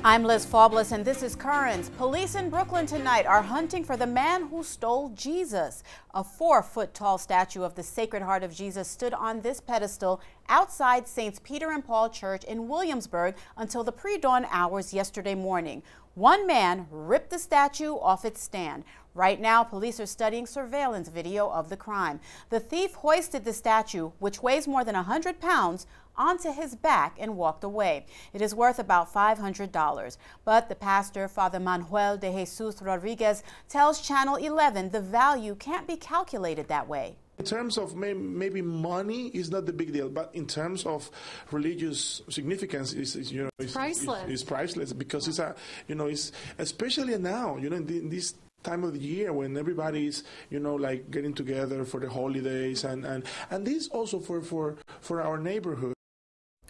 I'm Liz Faublas, and this is Currents. Police in Brooklyn tonight are hunting for the man who stole Jesus. A 4-foot-tall statue of the Sacred Heart of Jesus stood on this pedestal outside Saints Peter and Paul Church in Williamsburg until the pre-dawn hours yesterday morning. One man ripped the statue off its stand. Right now, police are studying surveillance video of the crime. The thief hoisted the statue, which weighs more than 100 pounds, onto his back and walked away. It is worth about $500. But the pastor, Father Manuel de Jesus Rodriguez, tells Channel 11 the value can't be calculated that way. In terms of maybe money is not the big deal, but in terms of religious significance, is priceless. It's priceless because it's especially now, in this time of the year when everybody's like getting together for the holidays and this also for our neighborhood.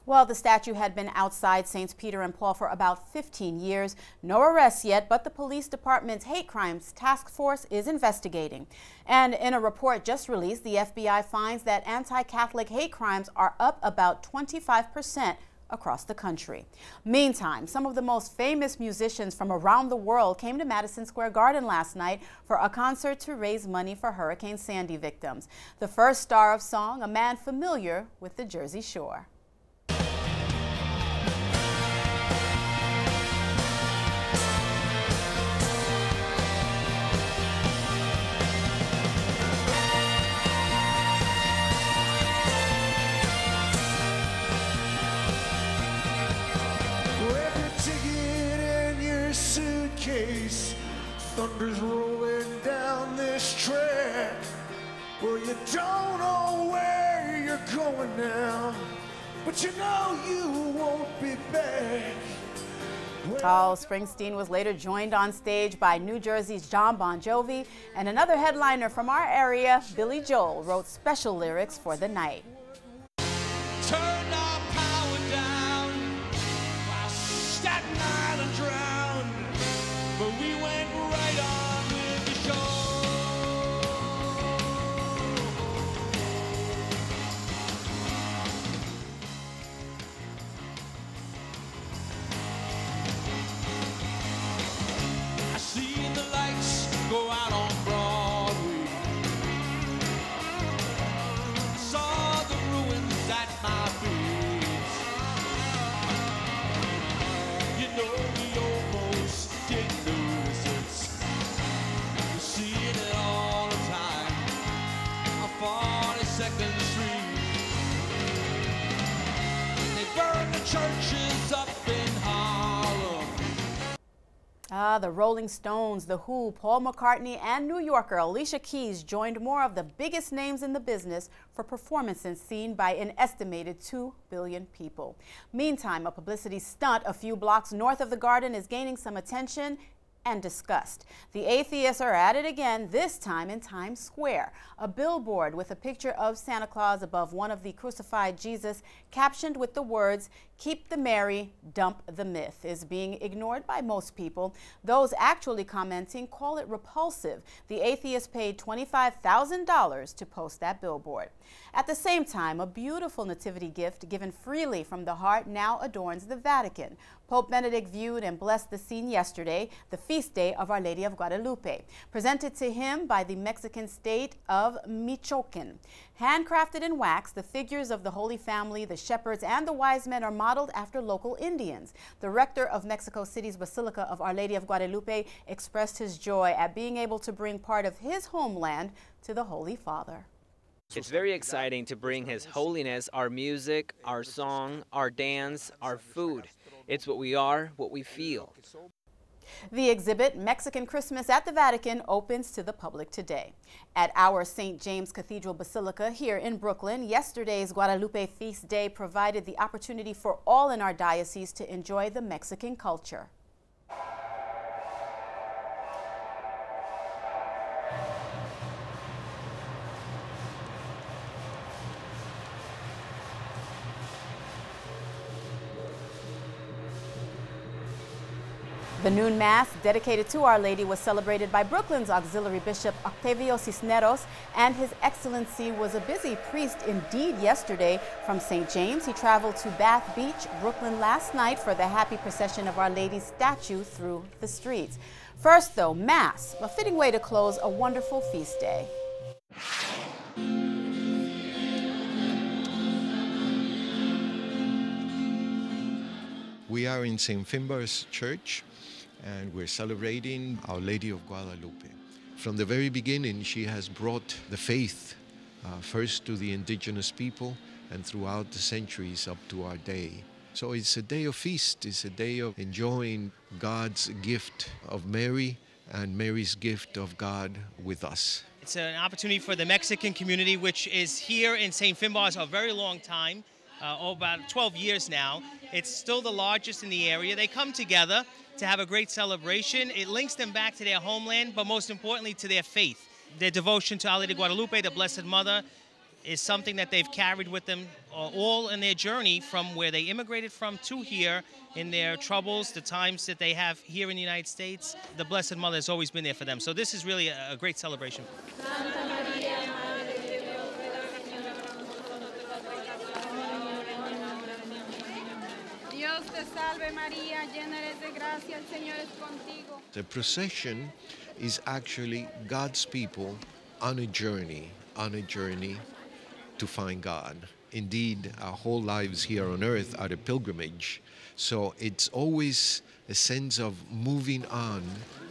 Well, the statue had been outside Saints Peter and Paul for about 15 years. No arrests yet, but the police department's hate crimes task force is investigating. And in a report just released, the FBI finds that anti-Catholic hate crimes are up about 25% across the country. Meantime, some of the most famous musicians from around the world came to Madison Square Garden last night for a concert to raise money for Hurricane Sandy victims. The first star of song, a man familiar with the Jersey Shore. Suitcase, thunder's rolling down this track. Well, you don't know where you're going now, but you know you won't be back. Oh, Springsteen was later joined on stage by New Jersey's John Bon Jovi, and another headliner from our area, Billy Joel, wrote special lyrics for the night. Turn our power down while Staten Island drowned. But we went right on with the show. I seen the lights go out on Broadway. Saw the ruins at my feet. You know we almost didn't lose it. We're seeing it all the time on 42nd Street. They burned the churches up in Harlem. The Rolling Stones, The Who, Paul McCartney, and New Yorker Alicia Keys joined more of the biggest names in the business for performances seen by an estimated 2 billion people. Meantime, a publicity stunt a few blocks north of the Garden is gaining some attention and discussed. The atheists are at it again, this time in Times Square. A billboard with a picture of Santa Claus above one of the crucified Jesus, captioned with the words, "Keep the merry, dump the myth," is being ignored by most people. Those actually commenting call it repulsive. The atheists paid $25,000 to post that billboard. At the same time, a beautiful nativity gift given freely from the heart now adorns the Vatican. Pope Benedict viewed and blessed the scene yesterday, the feast day of Our Lady of Guadalupe, presented to him by the Mexican state of Michoacán. Handcrafted in wax, the figures of the Holy Family, the shepherds, and the wise men are modeled after local Indians. The rector of Mexico City's Basilica of Our Lady of Guadalupe expressed his joy at being able to bring part of his homeland to the Holy Father. It's very exciting to bring His Holiness our music, our song, our dance, our food. It's what we are, what we feel. The exhibit, Mexican Christmas at the Vatican, opens to the public today. At our St. James Cathedral Basilica here in Brooklyn, yesterday's Guadalupe Feast Day provided the opportunity for all in our diocese to enjoy the Mexican culture. The noon Mass, dedicated to Our Lady, was celebrated by Brooklyn's Auxiliary Bishop Octavio Cisneros, and His Excellency was a busy priest indeed yesterday. From St. James, he traveled to Bath Beach, Brooklyn last night for the happy procession of Our Lady's statue through the streets. First, though, Mass, a fitting way to close a wonderful feast day. We are in St. Finbarr's Church, and we're celebrating Our Lady of Guadalupe. From the very beginning, she has brought the faith first to the indigenous people and throughout the centuries up to our day. So it's a day of feast, it's a day of enjoying God's gift of Mary and Mary's gift of God with us. It's an opportunity for the Mexican community, which is here in St. Finbarr's a very long time, about 12 years now. It's still the largest in the area. They come together to have a great celebration. It links them back to their homeland, but most importantly to their faith. Their devotion to Our Lady of Guadalupe, the Blessed Mother, is something that they've carried with them all in their journey from where they immigrated from to here in their troubles, the times that they have here in the United States. The Blessed Mother has always been there for them. So this is really a great celebration. The procession is actually God's people on a journey to find God. Indeed, our whole lives here on earth are a pilgrimage. So it's always a sense of moving on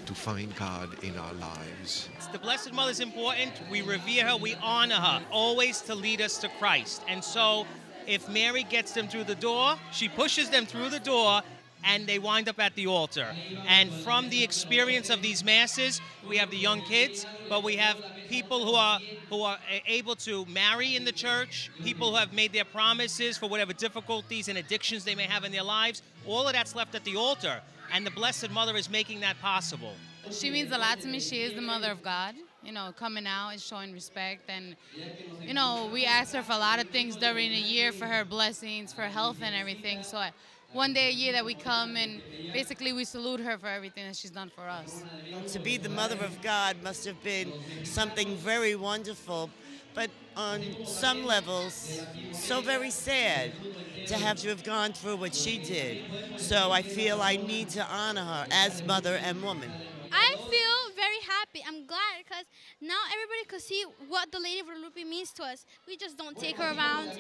to find God in our lives. The Blessed Mother is important. We revere her, we honor her, always to lead us to Christ. And so if Mary gets them through the door, she pushes them through the door, and they wind up at the altar. And from the experience of these masses, we have the young kids, but we have people who are able to marry in the church, people who have made their promises for whatever difficulties and addictions they may have in their lives. All of that's left at the altar, and the Blessed Mother is making that possible. She means a lot to me. She is the Mother of God. You know, coming out and showing respect. And, you know, we ask her for a lot of things during the year, for her blessings, for health and everything. So one day a year that we come and basically we salute her for everything that she's done for us. To be the Mother of God must have been something very wonderful, but on some levels, so very sad to have gone through what she did. So I feel I need to honor her as mother and woman. I feel very happy. I'm glad because now everybody could see what the Lady of Guadalupe means to us. We just don't take her around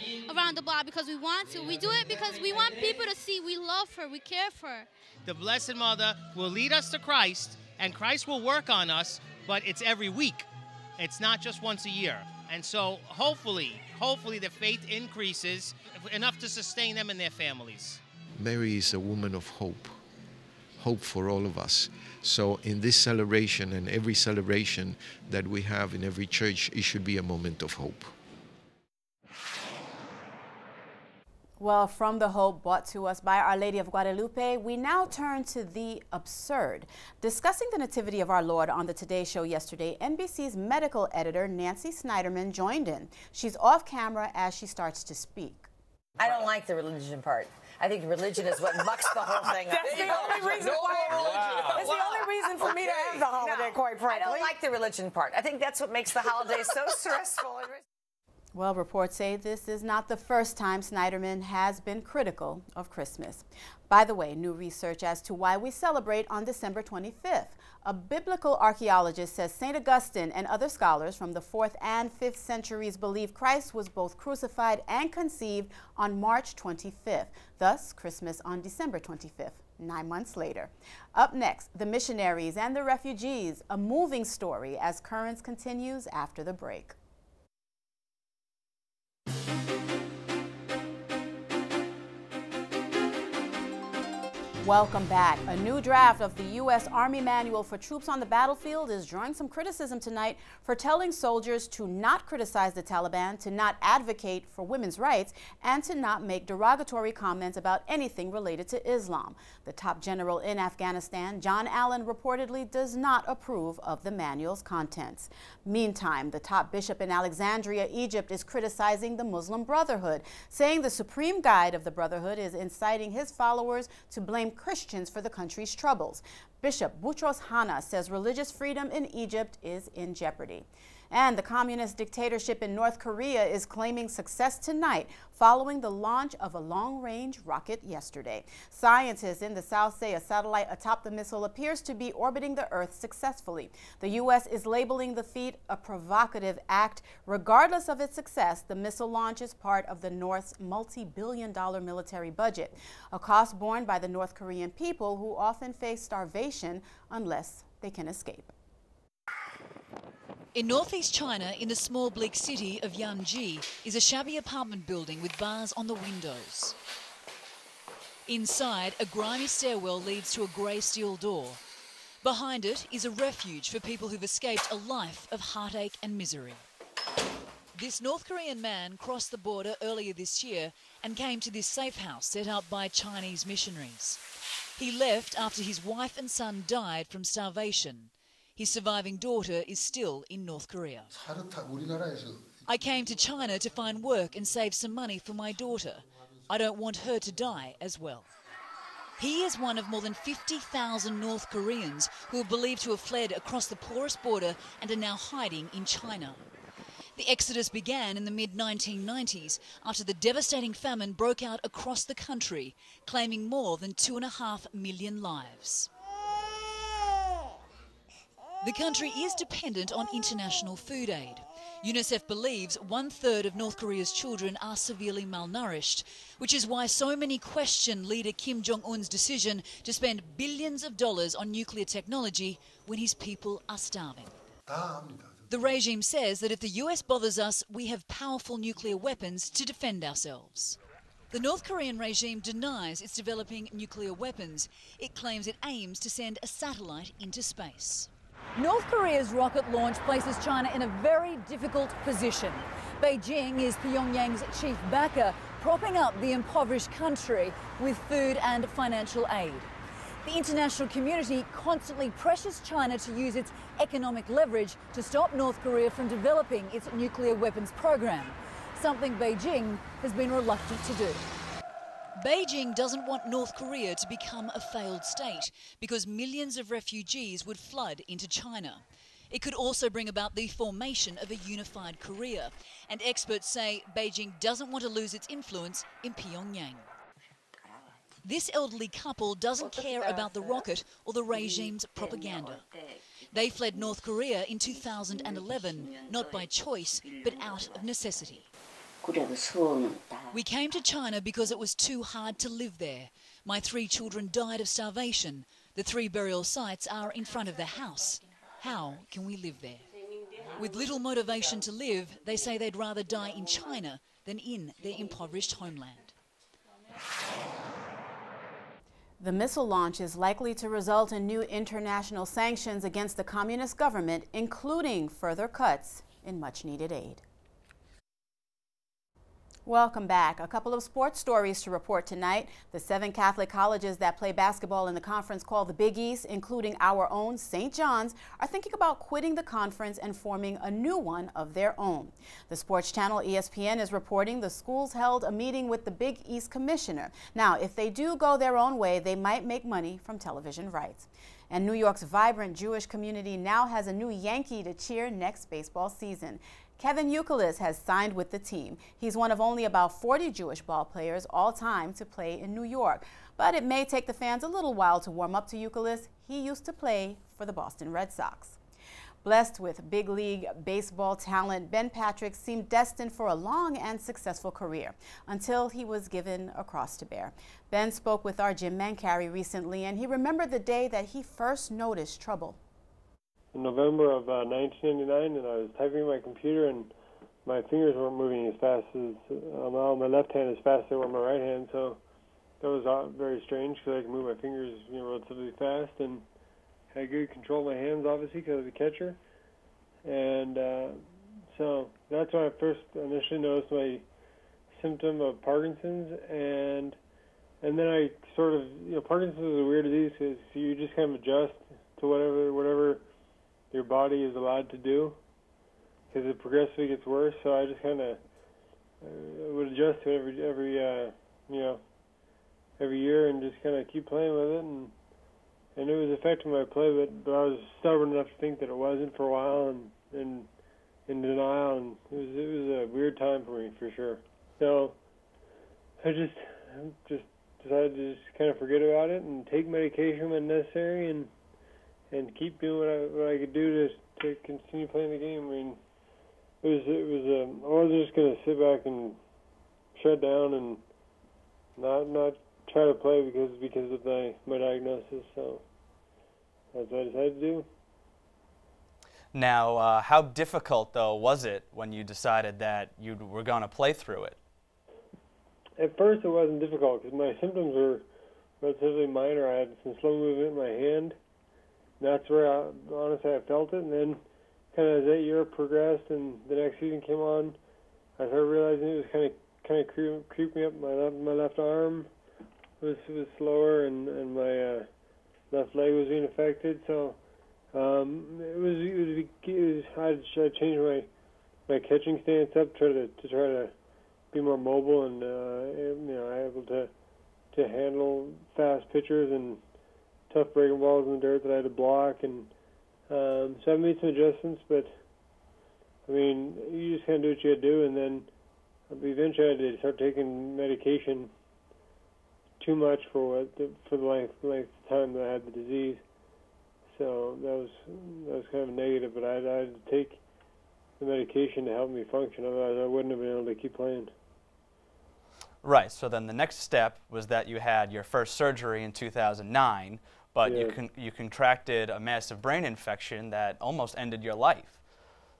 the block because we want to. We do it because we want people to see we love her, we care for her. The Blessed Mother will lead us to Christ, and Christ will work on us, but it's every week. It's not just once a year. And so hopefully the faith increases enough to sustain them and their families. Mary is a woman of hope for all of us. So in this celebration and every celebration that we have in every church, it should be a moment of hope. Well, from the hope brought to us by Our Lady of Guadalupe, we now turn to the absurd. Discussing the Nativity of our Lord on the Today Show yesterday, NBC's medical editor Nancy Snyderman joined in. She's off camera as she starts to speak. I don't like the religion part. I think religion is what mucks the whole thing up. That's the only reason why. That's the only reason for me to have the holiday, quite frankly. I don't like the religion part. I think that's what makes the holiday so stressful. Well, reports say this is not the first time Snyderman has been critical of Christmas. By the way, new research as to why we celebrate on December 25th. A biblical archaeologist says St. Augustine and other scholars from the 4th and 5th centuries believe Christ was both crucified and conceived on March 25th. Thus, Christmas on December 25th, 9 months later. Up next, the missionaries and the refugees, a moving story as Currents continues after the break. Welcome back. A new draft of the U.S. Army Manual for Troops on the Battlefield is drawing some criticism tonight for telling soldiers to not criticize the Taliban, to not advocate for women's rights, and to not make derogatory comments about anything related to Islam. The top general in Afghanistan, John Allen, reportedly does not approve of the manual's contents. Meantime, the top bishop in Alexandria, Egypt, is criticizing the Muslim Brotherhood, saying the supreme guide of the Brotherhood is inciting his followers to blame Christians for the country's troubles. Bishop Boutros Ghana says religious freedom in Egypt is in jeopardy. And the communist dictatorship in North Korea is claiming success tonight following the launch of a long-range rocket yesterday. Scientists in the South say a satellite atop the missile appears to be orbiting the Earth successfully. The U.S. is labeling the feat a provocative act. Regardless of its success, the missile launch is part of the North's multi-billion-dollar military budget, a cost borne by the North Korean people who often face starvation unless they can escape. In northeast China, in the small bleak city of Yanji, is a shabby apartment building with bars on the windows. Inside, a grimy stairwell leads to a grey steel door. Behind it is a refuge for people who've escaped a life of heartache and misery. This North Korean man crossed the border earlier this year and came to this safe house set up by Chinese missionaries. He left after his wife and son died from starvation. His surviving daughter is still in North Korea. I came to China to find work and save some money for my daughter. I don't want her to die as well. He is one of more than 50,000 North Koreans who are believed to have fled across the porous border and are now hiding in China. The exodus began in the mid-1990s after the devastating famine broke out across the country, claiming more than 2.5 million lives. The country is dependent on international food aid. UNICEF believes 1/3 of North Korea's children are severely malnourished, which is why so many question leader Kim Jong-un's decision to spend billions of dollars on nuclear technology when his people are starving. The regime says that if the US bothers us, we have powerful nuclear weapons to defend ourselves. The North Korean regime denies it's developing nuclear weapons. It claims it aims to send a satellite into space. North Korea's rocket launch places China in a very difficult position. Beijing is Pyongyang's chief backer, propping up the impoverished country with food and financial aid. The international community constantly pressures China to use its economic leverage to stop North Korea from developing its nuclear weapons program, something Beijing has been reluctant to do. Beijing doesn't want North Korea to become a failed state because millions of refugees would flood into China. It could also bring about the formation of a unified Korea, and experts say Beijing doesn't want to lose its influence in Pyongyang. This elderly couple doesn't care about the rocket or the regime's propaganda. They fled North Korea in 2011, not by choice, but out of necessity. We came to China because it was too hard to live there. My 3 children died of starvation. The 3 burial sites are in front of the house. How can we live there? With little motivation to live, they say they'd rather die in China than in their impoverished homeland. The missile launch is likely to result in new international sanctions against the communist government, including further cuts in much-needed aid. Welcome back. A couple of sports stories to report tonight. The 7 Catholic colleges that play basketball in the conference called the Big East, including our own St. John's, are thinking about quitting the conference and forming a new one of their own. The sports channel ESPN is reporting the schools held a meeting with the Big East commissioner. Now, if they do go their own way, they might make money from television rights. And New York's vibrant Jewish community now has a new Yankee to cheer next baseball season. Kevin Youkilis has signed with the team. He's one of only about 40 Jewish ball players all time to play in New York. But it may take the fans a little while to warm up to Youkilis. He used to play for the Boston Red Sox. Blessed with big league baseball talent, Ben Patrick seemed destined for a long and successful career until he was given a cross to bear. Ben spoke with our Jim Mancari recently, and he remembered the day that he first noticed trouble. In November of 1999, and I was typing my computer, and my fingers weren't moving as fast as on my left hand as fast as they were on my right hand. So that was very strange because I could move my fingers, relatively fast, and had good control of my hands, obviously, because of the catcher. And so that's when I first initially noticed my symptom of Parkinson's, and then I sort of, Parkinson's is a weird disease because you just kind of adjust to whatever your body is allowed to do, because it progressively gets worse. So I just kind of would adjust to every year and just kind of keep playing with it, and it was affecting my play, but I was stubborn enough to think that it wasn't for a while, and in denial, and it was a weird time for me, for sure. So I just decided to just kind of forget about it and take medication when necessary, and keep doing what I could do to continue playing the game. I mean, I wasn't just going to sit back and shut down and not try to play because of my diagnosis. So that's what I decided to do. Now, how difficult, though, was it when you decided that you were going to play through it? At first, it wasn't difficult because my symptoms were relatively minor. I had some slow movement in my hand. And that's where, honestly, I felt it. And then, kind of as that year progressed and the next season came on, I started realizing it was kind of creeping up. My left arm was slower, and my left leg was being affected. So I changed my catching stance up to try to be more mobile, and able to handle fast pitchers and tough breaking balls in the dirt that I had to block, and so I made some adjustments. But I mean, you just kind of do what you got to do, and then eventually I had to start taking medication too much for the length of time that I had the disease. So that was kind of negative, but I had to take the medication to help me function. Otherwise, I wouldn't have been able to keep playing. Right. So then the next step was that you had your first surgery in 2009, but Yeah. you contracted a massive brain infection that almost ended your life.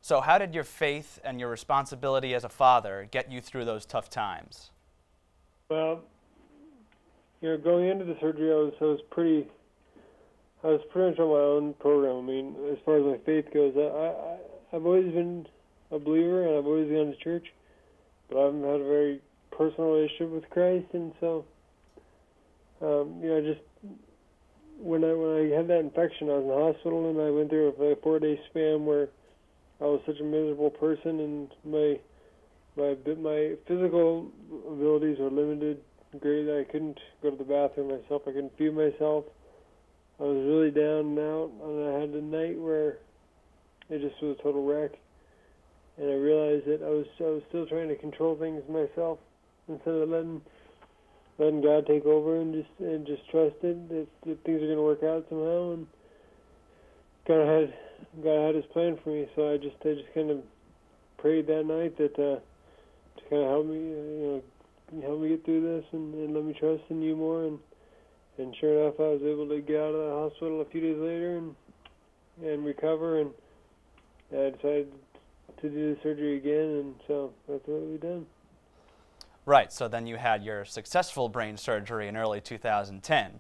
So how did your faith and your responsibility as a father get you through those tough times? Well, going into the surgery, I was pretty much on my own program. I mean, as far as my faith goes, I've always been a believer, and I've always gone to church, but I haven't had a very personal relationship with Christ, and so, just when I had that infection, I was in the hospital, and I went through a 4-day span where I was such a miserable person, and my physical abilities were limited greatly. I couldn't go to the bathroom myself. I couldn't feed myself. I was really down and out, and I had a night where it just was a total wreck. And I realized that I was still trying to control things myself instead of letting God take over and just trusted that things are going to work out somehow. And God had His plan for me, so I just kind of prayed that night that to kind of help me get through this and let me trust in You more. And sure enough, I was able to get out of the hospital a few days later and recover, and I decided to do the surgery again, and so that's what we've done. Right, so then you had your successful brain surgery in early 2010.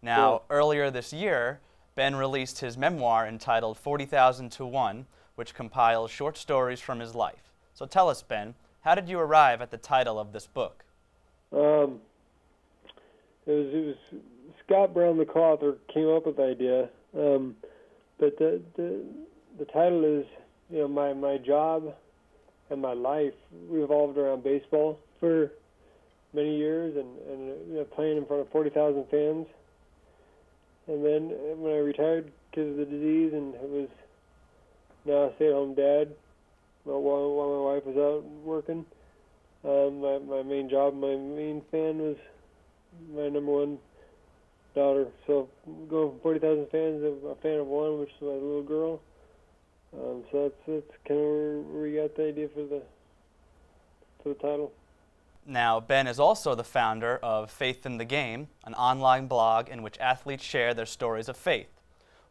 Now, earlier this year, Ben released his memoir entitled 40,000 to 1, which compiles short stories from his life. So tell us, Ben, how did you arrive at the title of this book? It was Scott Brown, the co-author, came up with the idea, but the title is, my job and my life revolved around baseball for many years, and playing in front of 40,000 fans. And then when I retired because of the disease, and it was now a stay-at-home dad while my wife was out working, my main job, my main fan was my number one daughter. So going from 40,000 fans to a fan of one, which is my little girl. So that's kind of where we got the idea for the title. Now, Ben is also the founder of Faith in the Game, an online blog in which athletes share their stories of faith.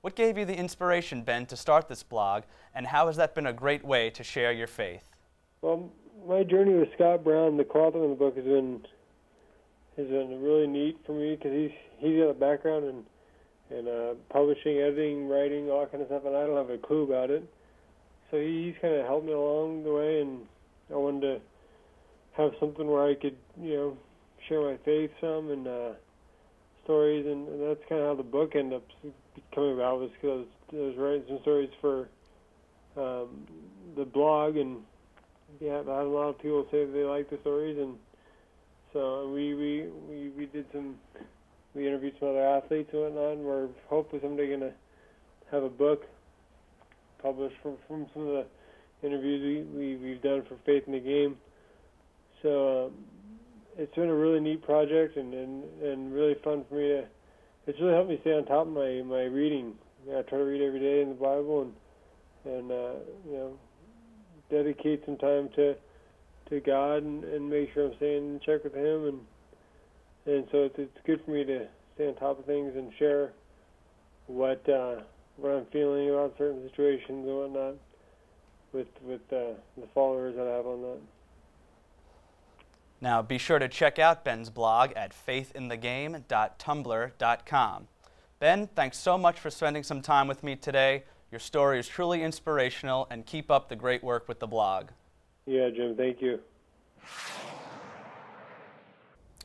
What gave you the inspiration, Ben, to start this blog, and how has that been a great way to share your faith? Well, my journey with Scott Brown, the co-author of the book, has been really neat for me because he's got a background in publishing, editing, writing, all that kind of stuff, and I don't have a clue about it. So he's kind of helped me along the way, and I wanted to have something where I could, share my faith some and stories, and that's kind of how the book ended up coming about, was because I was writing some stories for the blog, and I had a lot of people say that they liked the stories, and So we interviewed some other athletes and whatnot, and we're hopefully someday going to have a book published from some of the interviews we've done for Faith in the Game. So it's been a really neat project and really fun for me to. It's really helped me stay on top of my reading. I try to read every day in the Bible and dedicate some time to God and make sure I'm staying in check with Him, and so it's good for me to stay on top of things and share what I'm feeling about certain situations and whatnot with the followers that I have on that. Now, be sure to check out Ben's blog at faithinthegame.tumblr.com. Ben, thanks so much for spending some time with me today. Your story is truly inspirational, and keep up the great work with the blog. Yeah, Jim, thank you.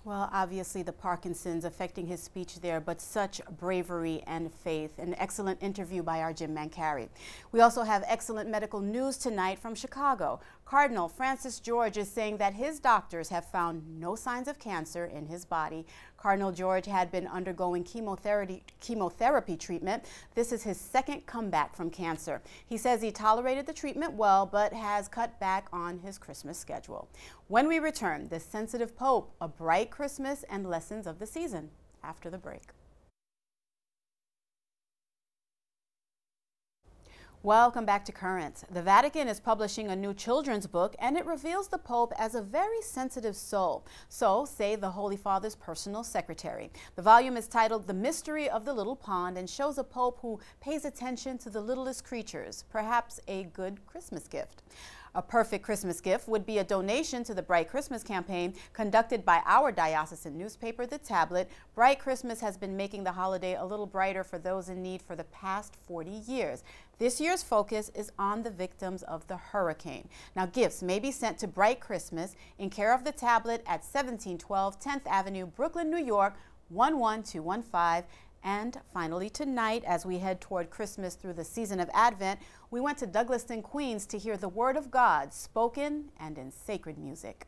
Well, obviously the Parkinson's affecting his speech there, but such bravery and faith. An excellent interview by our Jim Mancari. We also have excellent medical news tonight from Chicago. Cardinal Francis George is saying that his doctors have found no signs of cancer in his body. Cardinal George had been undergoing chemotherapy treatment. This is his second comeback from cancer. He says he tolerated the treatment well, but has cut back on his Christmas schedule. When we return, the sensitive Pope, a bright Christmas and lessons of the season after the break. Welcome back to Currents. The Vatican is publishing a new children's book, and it reveals the Pope as a very sensitive soul. So say the Holy Father's personal secretary. The volume is titled The Mystery of the Little Pond and shows a Pope who pays attention to the littlest creatures, perhaps a good Christmas gift. A perfect Christmas gift would be a donation to the Bright Christmas campaign conducted by our diocesan newspaper, The Tablet. Bright Christmas has been making the holiday a little brighter for those in need for the past 40 years. This year's focus is on the victims of the hurricane. Now, gifts may be sent to Bright Christmas in care of The Tablet at 1712 10th Avenue, Brooklyn, New York, 11215. And finally tonight, as we head toward Christmas through the season of Advent, we went to Douglaston, Queens to hear the Word of God spoken and in sacred music.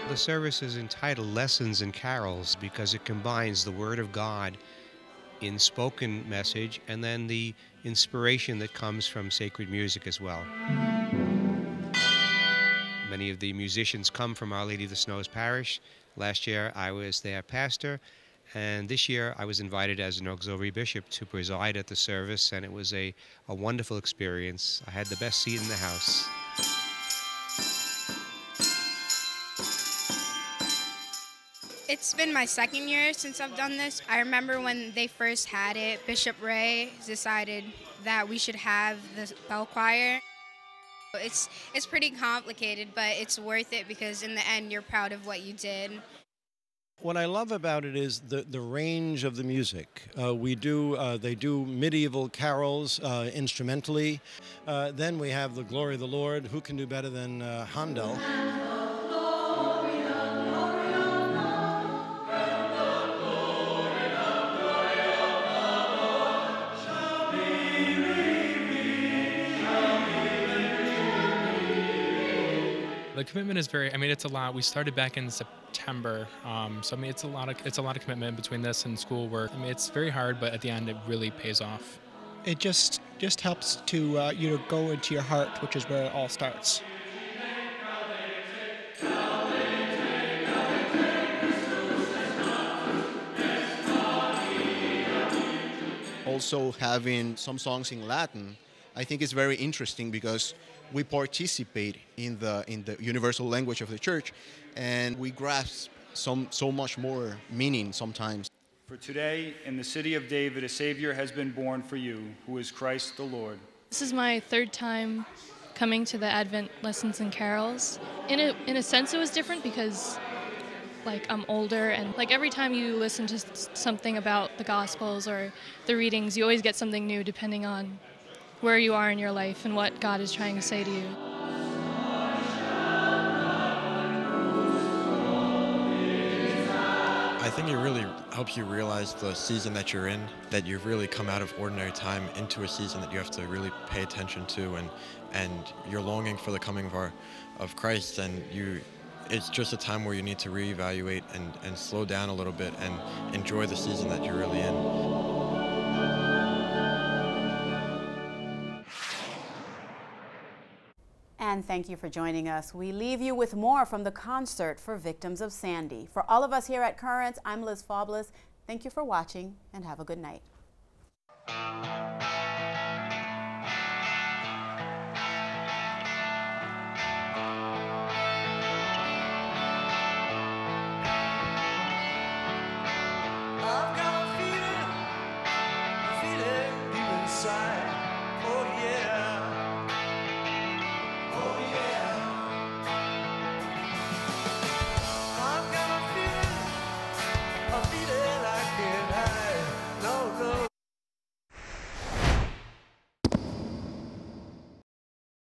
The service is entitled Lessons and Carols because it combines the Word of God in spoken message and then the inspiration that comes from sacred music as well. Many of the musicians come from Our Lady of the Snows Parish. Last year I was their pastor, and this year I was invited as an auxiliary bishop to preside at the service, and it was a wonderful experience. I had the best seat in the house. It's been my second year since I've done this. I remember when they first had it, Bishop Ray decided that we should have the bell choir. It's pretty complicated, but it's worth it because in the end you're proud of what you did. What I love about it is the range of the music. They do medieval carols instrumentally. Then we have the Glory of the Lord. Who can do better than Handel? The commitment is it's a lot. We started back in September, so it's a lot of commitment between this and schoolwork. It's very hard, but at the end it really pays off. It just helps to go into your heart, which is where it all starts. Also having some songs in Latin, I think is very interesting because we participate in the universal language of the church, and we grasp so much more meaning sometimes. For today, in the city of David, a Savior has been born for you, who is Christ the Lord. This is my third time coming to the Advent Lessons and Carols. In a sense, it was different because, I'm older, and every time you listen to something about the Gospels or the readings, you always get something new depending on where you are in your life and what God is trying to say to you. I think it really helps you realize the season that you're in, that you've really come out of ordinary time into a season that you have to really pay attention to, and you're longing for the coming of Christ, and it's just a time where you need to reevaluate and slow down a little bit and enjoy the season that you're really in. And thank you for joining us. We leave you with more from the concert for victims of Sandy. For all of us here at Currents, I'm Liz Faublas. Thank you for watching and have a good night.